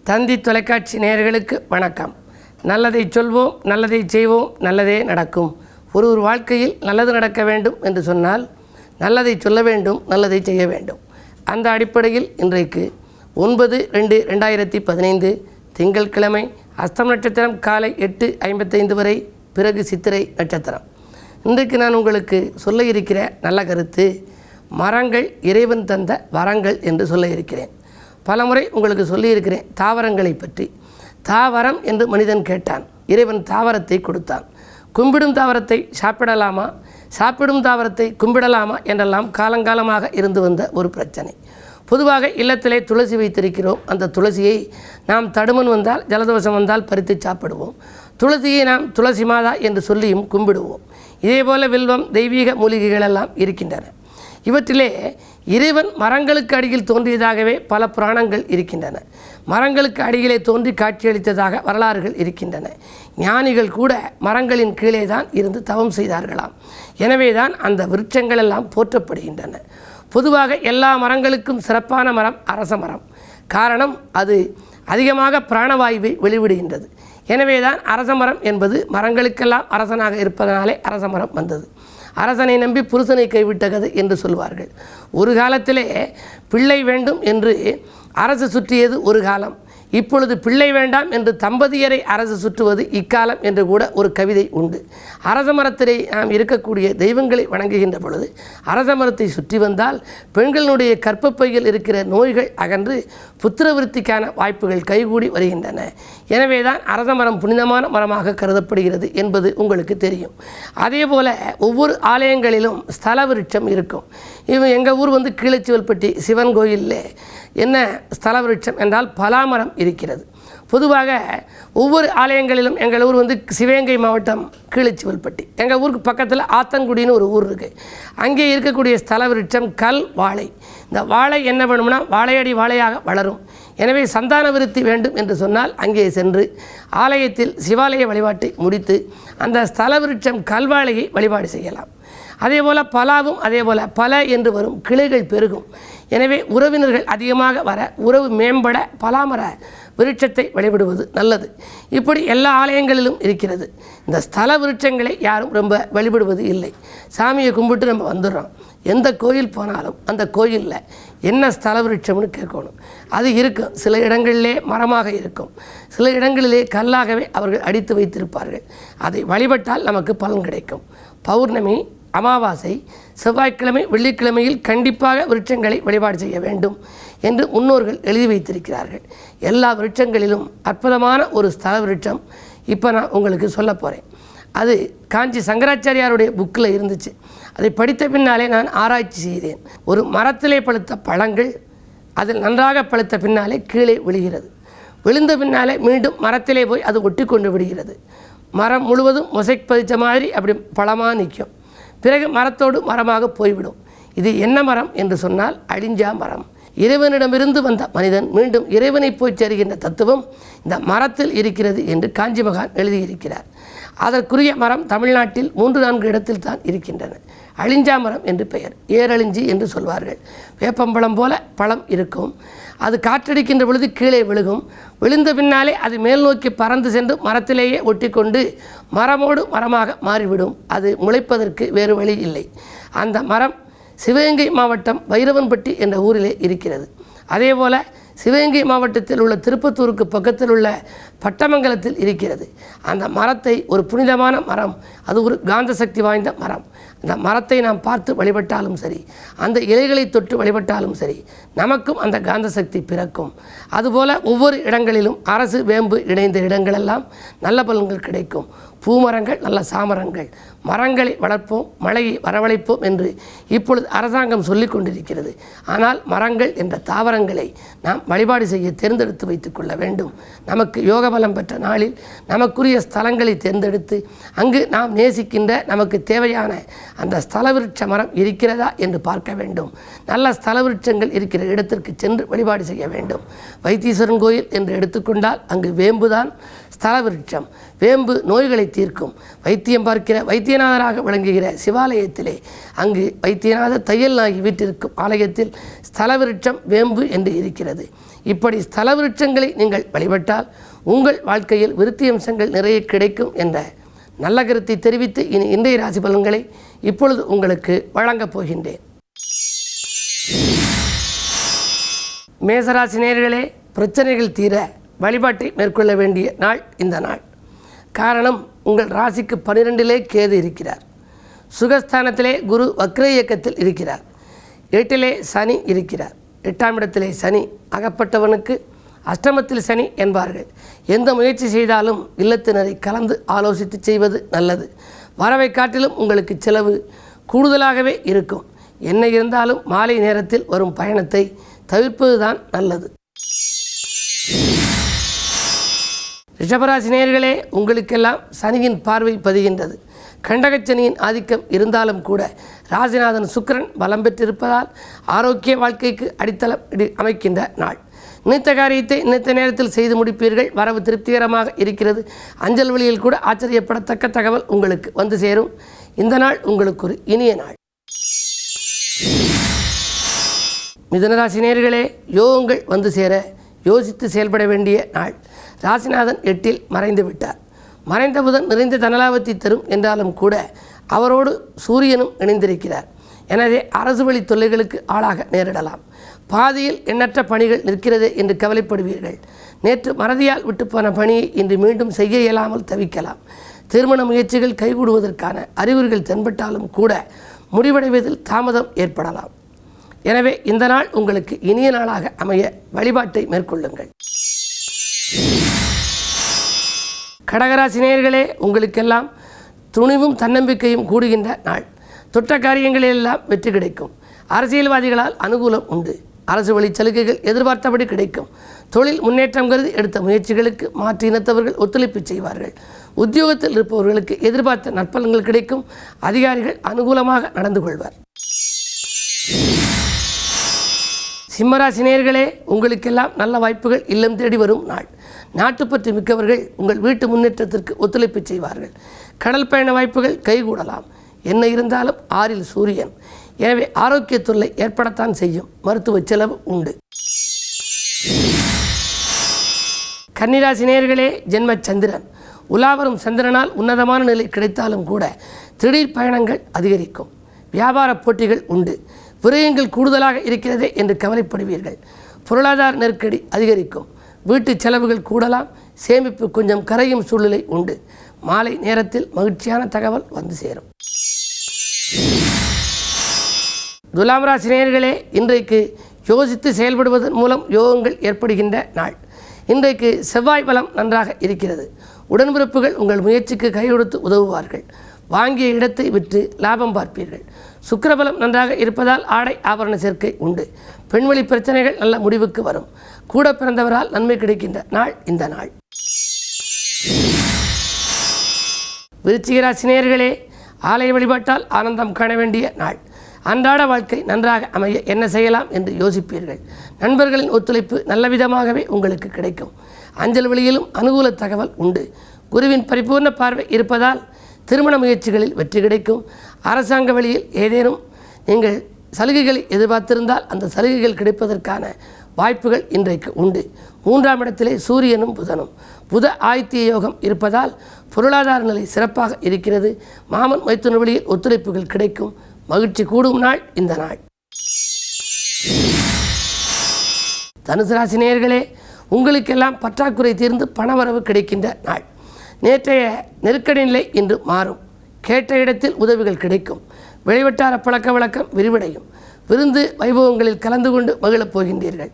தந்தி தொலைக்காட்சி நேயர்களுக்கு வணக்கம். நல்லதை சொல்வோம், நல்லதை செய்வோம், நல்லதே நடக்கும். ஒரு வாழ்க்கையில் நல்லது நடக்க வேண்டும் என்று சொன்னால் நல்லதை சொல்ல வேண்டும், நல்லதை செய்ய வேண்டும். அந்த அடிப்படையில் இன்றைக்கு 9/2/2015 திங்கட்கிழமை அஸ்தம் நட்சத்திரம் காலை 8:55 வரை, பிறகு சித்திரை நட்சத்திரம். இன்றைக்கு நான் உங்களுக்கு சொல்ல இருக்கிற நல்ல கருத்து, மரங்கள் இறைவன் தந்த வரங்கள் என்று சொல்ல இருக்கிறேன். பலமுறை உங்களுக்கு சொல்லியிருக்கிறேன் தாவரங்களை பற்றி. தாவரம் என்று மனிதன் கேட்டான், இறைவன் தாவரத்தை கொடுத்தான். கும்பிடும் தாவரத்தை சாப்பிடலாமா, சாப்பிடும் தாவரத்தை கும்பிடலாமா என்றெல்லாம் காலங்காலமாக இருந்து வந்த ஒரு பிரச்சனை. பொதுவாக இல்லத்திலே துளசி வைத்திருக்கிறோம். அந்த துளசியை நாம் தடுமன் வந்தால், ஜலதோஷம் வந்தால் பறித்து சாப்பிடுவோம். துளசியை நாம் துளசி மாதா என்று சொல்லியும் கும்பிடுவோம். இதேபோல வில்வம், தெய்வீக மூலிகைகள் எல்லாம் இருக்கின்றன. இவற்றிலே இறைவன் மரங்களுக்கு அடியில் தோன்றியதாகவே பல புராணங்கள் இருக்கின்றன. மரங்களுக்கு அடியிலே தோன்றி காட்சியளித்ததாக வரலாறுகள் இருக்கின்றன. ஞானிகள் கூட மரங்களின் கீழே தான் இருந்து தவம் செய்தார்களாம். எனவே தான் அந்த விருட்சங்கள் எல்லாம் போற்றப்படுகின்றன. பொதுவாக எல்லா மரங்களுக்கும் சிறப்பான மரம் அரச மரம். காரணம், அது அதிகமாக பிராணவாயுவை வெளிவிடுகின்றது. எனவே தான் அரச மரம் என்பது மரங்களுக்கெல்லாம் அரசனாக இருப்பதனாலே அரச மரம் வந்தது. அரசனை நம்பி புருஷனை கைவிட்ட கதை என்று சொல்வார்கள். ஒரு காலத்திலே பிள்ளை வேண்டும் என்று அரசு சுற்றியது ஒரு காலம். இப்பொழுது பிள்ளை வேண்டாம் என்று தம்பதியரை அரசு சுற்றுவது இக்காலம் என்று கூட ஒரு கவிதை உண்டு. அரச மரத்திலே நாம் இருக்கக்கூடிய தெய்வங்களை வணங்குகின்ற பொழுது அரச மரத்தை சுற்றி வந்தால் பெண்களுடைய கர்ப்பப்பையில் இருக்கிற நோய்கள் அகன்று புத்திரவிருத்திக்கான வாய்ப்புகள் கைகூடி வருகின்றன. எனவே தான் அரச மரம் புனிதமான மரமாக கருதப்படுகிறது என்பது உங்களுக்கு தெரியும். அதே போல் ஒவ்வொரு ஆலயங்களிலும் ஸ்தல விருட்சம் இருக்கும். எங்கள் ஊர் கீழச்சிவல்பட்டி சிவன் கோயிலில் என்ன ஸ்தல விருட்சம் என்றால் பலாமரம் இருக்கிறது. பொதுவாக ஒவ்வொரு ஆலயங்களிலும் எங்கள் ஊர் சிவகங்கை மாவட்டம் கீழச்சிவல்பட்டி. எங்கள் ஊருக்கு பக்கத்தில் ஆத்தன்குடின்னு ஒரு ஊர் இருக்குது. அங்கே இருக்கக்கூடிய ஸ்தல விருட்சம் கல் வாழை. இந்த வாழை என்ன வேணும்னா வாழையடி வாழையாக வளரும். எனவே சந்தான விருத்தி வேண்டும் என்று சொன்னால் அங்கே சென்று ஆலயத்தில் சிவாலய வழிபாட்டை முடித்து அந்த ஸ்தல விருட்சம் கல்வாழையை வழிபாடு செய்யலாம். அதேபோல் பலாவும் அதேபோல் பல என்று வரும், கிளைகள் பெருகும். எனவே உறவினர்கள் அதிகமாக வர, உறவு மேம்பட பலாமர விருட்சத்தை வழிபடுவது நல்லது. இப்படி எல்லா ஆலயங்களிலும் இருக்கிறது. இந்த ஸ்தல விருட்சங்களை யாரும் ரொம்ப வழிபடுவது இல்லை. சாமியை கும்பிட்டு நம்ம வந்துடுறோம். எந்த கோயில் போனாலும் அந்த கோயிலில் என்ன ஸ்தல விருட்சம்னு கேட்கணும். அது இருக்கும். சில இடங்களிலே மரமாக இருக்கும், சில இடங்களிலே கல்லாகவே அவர்கள் அடித்து வைத்திருப்பார்கள். அதை வழிபட்டால் நமக்கு பலன் கிடைக்கும். பௌர்ணமி, அமாவாசை, செவ்வாய்க்கிழமை, வெள்ளிக்கிழமையில் கண்டிப்பாக விருட்சங்களை வழிபாடு செய்ய வேண்டும் என்று முன்னோர்கள் எழுதி வைத்திருக்கிறார்கள். எல்லா விருட்சங்களிலும் அற்புதமான ஒரு ஸ்தல விருட்சம் இப்போ நான் உங்களுக்கு சொல்ல போகிறேன். அது காஞ்சி சங்கராச்சாரியாருடைய புக்கில் இருந்துச்சு. அதை படித்த பின்னாலே நான் ஆராய்ச்சி செய்தேன். ஒரு மரத்திலே பழுத்த பழங்கள் அதில் நன்றாக பழுத்த பின்னாலே கீழே விழுகிறது. விழுந்த பின்னாலே மீண்டும் மரத்திலே போய் அது ஒட்டி கொண்டு விடுகிறது. மரம் முழுவதும் மொசைக் பதிச்ச மாதிரி அப்படி பழமாக நிற்கும். பிறகு மரத்தோடு மரமாக போய்விடும். இது என்ன மரம் என்று சொன்னால் அழிஞ்சா மரம். இறைவனிடமிருந்து வந்த மனிதன் மீண்டும் இறைவனை போய் சேருகின்ற தத்துவம் இந்த மரத்தில் இருக்கிறது என்று காஞ்சி மகான் எழுதியிருக்கிறார். அதற்குரிய மரம் தமிழ்நாட்டில் 3-4 இடத்தில் தான் இருக்கின்றன. அழிஞ்சா மரம் என்று பெயர். ஏரழிஞ்சி என்று சொல்வார்கள். வேப்பம்பழம் போல பழம் இருக்கும். அது காற்றடிக்கின்ற பொழுது கீழே விழுகும். விழுந்த பின்னாலே அது மேல் நோக்கி பறந்து சென்று மரத்திலேயே ஒட்டி கொண்டு மரமோடு மரமாக மாறிவிடும். அது முளைப்பதற்கு வேறு வழி இல்லை. அந்த மரம் சிவகங்கை மாவட்டம் வைரவன்பட்டி என்ற ஊரிலே இருக்கிறது. அதேபோல் சிவகங்கை மாவட்டத்தில் உள்ள திருப்பத்தூருக்கு பக்கத்தில் உள்ள பட்டமங்கலத்தில் இருக்கிறது. அந்த மரத்தை ஒரு புனிதமான மரம், அது ஒரு காந்த சக்தி வாய்ந்த மரம். அந்த மரத்தை நாம் பார்த்து வழிபட்டாலும் சரி, அந்த இலைகளை தொட்டு வழிபட்டாலும் சரி, நமக்கும் அந்த காந்த சக்தி பிறக்கும். அதுபோல் ஒவ்வொரு இடங்களிலும் அரசு வேம்பு இணைந்த இடங்களெல்லாம் நல்ல பலன்கள் கிடைக்கும். பூமரங்கள், நல்ல சாமரங்கள், மரங்களை வளர்ப்போம், மழையை வரவழைப்போம் என்று இப்பொழுது அரசாங்கம் சொல்லிக் கொண்டிருக்கிறது. ஆனால் மரங்கள் என்ற தாவரங்களை நாம் வழிபாடு செய்ய தேர்ந்தெடுத்து வைத்துக் கொள்ள வேண்டும். நமக்கு யோக பலம் பெற்ற நாளில் நமக்குரிய ஸ்தலங்களை தேர்ந்தெடுத்து அங்கு நாம் நேசிக்கின்ற நமக்கு தேவையான அந்த ஸ்தல விருட்ச மரம் இருக்கிறதா என்று பார்க்க வேண்டும். நல்ல ஸ்தல விருட்சங்கள் இருக்கிற இடத்திற்கு சென்று வழிபாடு செய்ய வேண்டும். வைத்தீஸ்வரன் கோயில் என்று எடுத்துக்கொண்டால் அங்கு வேம்புதான் ஸ்தல விருட்சம். வேம்பு நோய்களை தீர்க்கும். வைத்தியம் பார்க்கிற வைத்தியநாதராக விளங்குகிற சிவாலயத்திலே அங்கு வைத்தியநாத தையல் நாகி வீட்டிற்கும் ஆலயத்தில் ஸ்தல விருட்சம் வேம்பு என்று இருக்கிறது. இப்படி ஸ்தல விருட்சங்களை நீங்கள் வழிபட்டால் உங்கள் வாழ்க்கையில் விருத்தி அம்சங்கள் நிறைய கிடைக்கும் என்ற நல்ல கருத்தை தெரிவித்து இன்றைய ராசி பலன்களை இப்பொழுது உங்களுக்கு வழங்கப் போகின்றேன். மேசராசி நேயர்களே, பிரச்சனைகள் தீர வழிபாட்டை மேற்கொள்ள வேண்டிய நாள் இந்த நாள். காரணம், உங்கள் ராசிக்கு 12 கேது இருக்கிறார். சுகஸ்தானத்திலே குரு வக்ர இயக்கத்தில் இருக்கிறார். 8 சனி இருக்கிறார். 8ஆம் இடத்திலே சனி அகப்பட்டவனுக்கு அஷ்டமத்தில் சனி என்பார்கள். எந்த முயற்சி செய்தாலும் இல்லத்தினரை கலந்து ஆலோசித்து செய்வது நல்லது. வரவை காட்டிலும் உங்களுக்கு செலவு கூடுதலாகவே இருக்கும். என்ன இருந்தாலும் மாலை நேரத்தில் வரும் பயணத்தை தவிர்ப்பதுதான் நல்லது. ரிஷபராசி நேயர்களே, உங்களுக்கெல்லாம் சனியின் பார்வை பதிகின்றது. கண்டகச்சனியின் ஆதிக்கம் இருந்தாலும் கூட ராசிநாதன் சுக்கிரன் பலம் பெற்றிருப்பதால் ஆரோக்கிய வாழ்க்கைக்கு அடித்தளம் அமைக்கின்ற நாள். நினைத்த காரியத்தை நினைத்த நேரத்தில் செய்து முடிப்பீர்கள். வரவு திருப்திகரமாக இருக்கிறது. அஞ்சல் வழியில் கூட ஆச்சரியப்படத்தக்க தகவல் உங்களுக்கு வந்து சேரும். இந்த நாள் உங்களுக்கு ஒரு இனிய நாள். மிதுனராசி நேயர்களே, யோகங்கள் வந்து சேர யோசித்து செயல்பட வேண்டிய நாள். ராசிநாதன் 8 மறைந்து விட்டார். மறைந்த புதன் நிறைந்த தனலாபத்தை தரும் என்றாலும் கூட அவரோடு சூரியனும் இணைந்திருக்கிறார். எனவே அரசு வழி தொல்லைகளுக்கு ஆளாக நேரிடலாம். பாதியில் எண்ணற்ற பணிகள் நிற்கிறது என்று கவலைப்படுவீர்கள். நேற்று மறதியால் விட்டுப்போன பணியை இன்று மீண்டும் செய்ய இயலாமல் தவிக்கலாம். திருமண முயற்சிகள் கைகூடுவதற்கான அறிகுறிகள் தென்பட்டாலும் கூட முடிவடைவதில் தாமதம் ஏற்படலாம். எனவே இந்த நாள் உங்களுக்கு இனிய நாளாக அமைய வழிபாட்டை மேற்கொள்ளுங்கள். கடகராசி நேயர்களே, உங்களுக்கெல்லாம் துணிவும் தன்னம்பிக்கையும் கூடுகின்ற நாள். தொட்ட காரியங்களிலெல்லாம் வெற்றி கிடைக்கும். அரசியல்வாதிகளால் அனுகூலம் உண்டு. அரசு வழி சலுகைகள் எதிர்பார்த்தபடி கிடைக்கும். தொழில் முன்னேற்றம் கருதி எடுத்த முயற்சிகளுக்கு மாற்று இனத்தவர்கள் ஒத்துழைப்பு செய்வார்கள். உத்தியோகத்தில் இருப்பவர்களுக்கு எதிர்பார்த்த நற்பலன்கள் கிடைக்கும். அதிகாரிகள் அனுகூலமாக நடந்து கொள்வார். சிம்மராசி நேயர்களே, உங்களுக்கெல்லாம் நல்ல வாய்ப்புகள் இல்லம் தேடி வரும் நாள். நாட்டுப்பற்று மிக்கவர்கள் உங்கள் வீட்டு முன்னேற்றத்திற்கு ஒத்துழைப்பு செய்வார்கள். கடல் பயண வாய்ப்புகள் கைகூடலாம். என்ன இருந்தாலும் 6 சூரியன். எனவே ஆரோக்கிய தொல்லை ஏற்படத்தான் செய்யும். மருத்துவ செலவு உண்டு. கன்னிராசி நேயர்களே, ஜென்ம சந்திரன். உலாவரும் சந்திரனால் உன்னதமான நிலை கிடைத்தாலும் கூட திடீர் பயணங்கள் அதிகரிக்கும். வியாபார போட்டிகள் உண்டு. விரயங்கள் கூடுதலாக இருக்கிறதே என்று கவலைப்படுவீர்கள். பொருளாதார நெருக்கடி அதிகரிக்கும். வீட்டு செலவுகள் கூடலாம். சேமிப்பு கொஞ்சம் கரையும் சூழ்நிலை உண்டு. மாலை நேரத்தில் மகிழ்ச்சியான தகவல் வந்து சேரும். துலாம் ராசி நேயர்களே, இன்றைக்கு யோசித்து செயல்படுவதன் மூலம் யோகங்கள் ஏற்படுகின்ற நாள். இன்றைக்கு செவ்வாய் பலம் நன்றாக இருக்கிறது. உடன்பிறப்புகள் உங்கள் முயற்சிக்கு கை கொடுத்து உதவுவார்கள். வாங்கிய இடத்தை விற்று லாபம் பார்ப்பீர்கள். சுக்கிரபலம் நன்றாக இருப்பதால் ஆடை ஆபரண சேர்க்கை உண்டு. பெண்வழி பிரச்சனைகள் நல்ல முடிவுக்கு வரும். கூட பிறந்தவரால் நன்மை கிடைக்கின்ற நாள் இந்த நாள். விருச்சிக ராசி நேயர்களே, ஆலய வழிபாட்டால் ஆனந்தம் காண வேண்டிய நாள். அன்றாட வாழ்க்கை நன்றாக அமைய என்ன செய்யலாம் என்று யோசிப்பீர்கள். நண்பர்களின் ஒத்துழைப்பு நல்ல விதமாகவே உங்களுக்கு கிடைக்கும். அஞ்சல் வழியிலும் அனுகூல தகவல் உண்டு. குருவின் பரிபூர்ண பார்வை இருப்பதால் திருமண முயற்சிகளில் வெற்றி கிடைக்கும். அரசாங்க வழியில் ஏதேனும் நீங்கள் சலுகைகளை எதிர்பார்த்திருந்தால் அந்த சலுகைகள் கிடைப்பதற்கான வாய்ப்புகள் இன்றைக்கு உண்டு. 3ஆம் இடத்திலே சூரியனும் புதனும். புத ஆதித்ய யோகம் இருப்பதால் பொருளாதார நிலை சிறப்பாக இருக்கிறது. மாமன் மைத்துன வழியில் ஒத்துழைப்புகள் கிடைக்கும். மகிழ்ச்சி கூடும் நாள் இந்த நாள். தனுசு ராசி நேயர்களே, உங்களுக்கெல்லாம் பற்றாக்குறை தீர்ந்து பணவரவு கிடைக்கின்ற நாள். நேற்றைய நெருக்கடி நிலை இன்று மாறும். கேட்ட இடத்தில் உதவிகள் கிடைக்கும். வெளிவட்டார பழக்க வழக்கம் விரிவடையும். விருந்து வைபவங்களில் கலந்து கொண்டு மகிழப் போகின்றீர்கள்.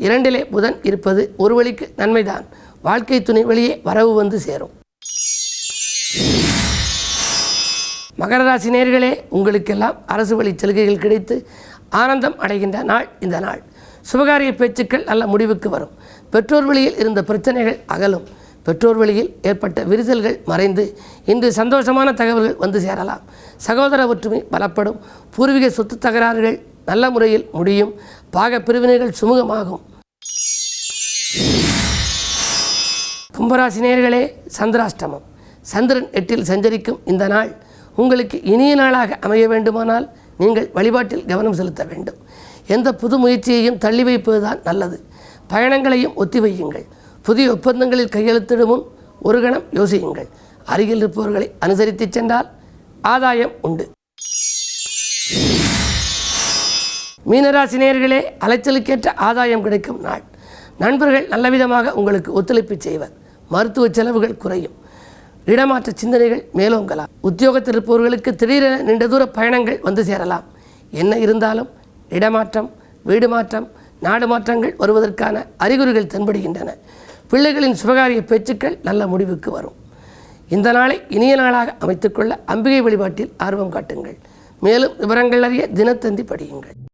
2 புதன் இருப்பது ஒரு வழிக்கு நன்மைதான். வாழ்க்கை துணை வழியே வரவு வந்து சேரும். மகர ராசி நேயர்களே, உங்களுக்கெல்லாம் அரசு வழி சலுகைகள் கிடைத்து ஆனந்தம் அடைகின்ற நாள் இந்த நாள். சுபகாரிய பேச்சுக்கள் நல்ல முடிவுக்கு வரும். பெற்றோர் வழியில் இருந்த பிரச்சனைகள் அகலும். பெற்றோர் வழியில் ஏற்பட்ட விரிசல்கள் மறைந்து இன்று சந்தோஷமான தகவல்கள் வந்து சேரலாம். சகோதர ஒற்றுமை பலப்படும். பூர்வீக சொத்து தகராறுகள் நல்ல முறையில் முடியும். பாக பிரிவினைகள் சுமூகமாகும். கும்பராசி நேயர்களே, சந்திராஷ்டமம். சந்திரன் 8 சஞ்சரிக்கும் இந்த நாள் உங்களுக்கு இனிய நாளாக அமைய வேண்டுமானால் நீங்கள் வழிபாட்டில் கவனம் செலுத்த வேண்டும். எந்த புது முயற்சியையும் தள்ளி வைப்பதுதான் நல்லது. பயணங்களையும் ஒத்திவையுங்கள். புதிய ஒப்பந்தங்களில் கையெழுத்திடும் முன் ஒரு கணம் யோசியுங்கள். அருகில் இருப்பவர்களை அனுசரித்து சென்றால் ஆதாயம் உண்டு. மீனராசி நேயர்களே, அலைச்சலுக்கேற்ற ஆதாயம் கிடைக்கும் நாள். நண்பர்கள் நல்லவிதமாக உங்களுக்கு ஒத்துழைப்பு செய்வர். மருத்துவ செலவுகள் குறையும். இடமாற்ற சிந்தனைகள் மேலோங்கலாம். உத்தியோகத்தில் இருப்பவர்களுக்கு திடீரென நீண்ட தூர பயணங்கள் வந்து சேரலாம். என்ன இருந்தாலும் இடமாற்றம், வீடு மாற்றம், நாடு மாற்றங்கள் வருவதற்கான அறிகுறிகள் தென்படுகின்றன. பிள்ளைகளின் சுபகாரிய பேச்சுக்கள் நல்ல முடிவுக்கு வரும். இந்த நாளை இனிய நாளாக அமைத்துக்கொள்ள அம்பிகை வழிபாட்டில் ஆர்வம் காட்டுங்கள். மேலும் விவரங்கள் அறிய தினத்தந்தி படியுங்கள்.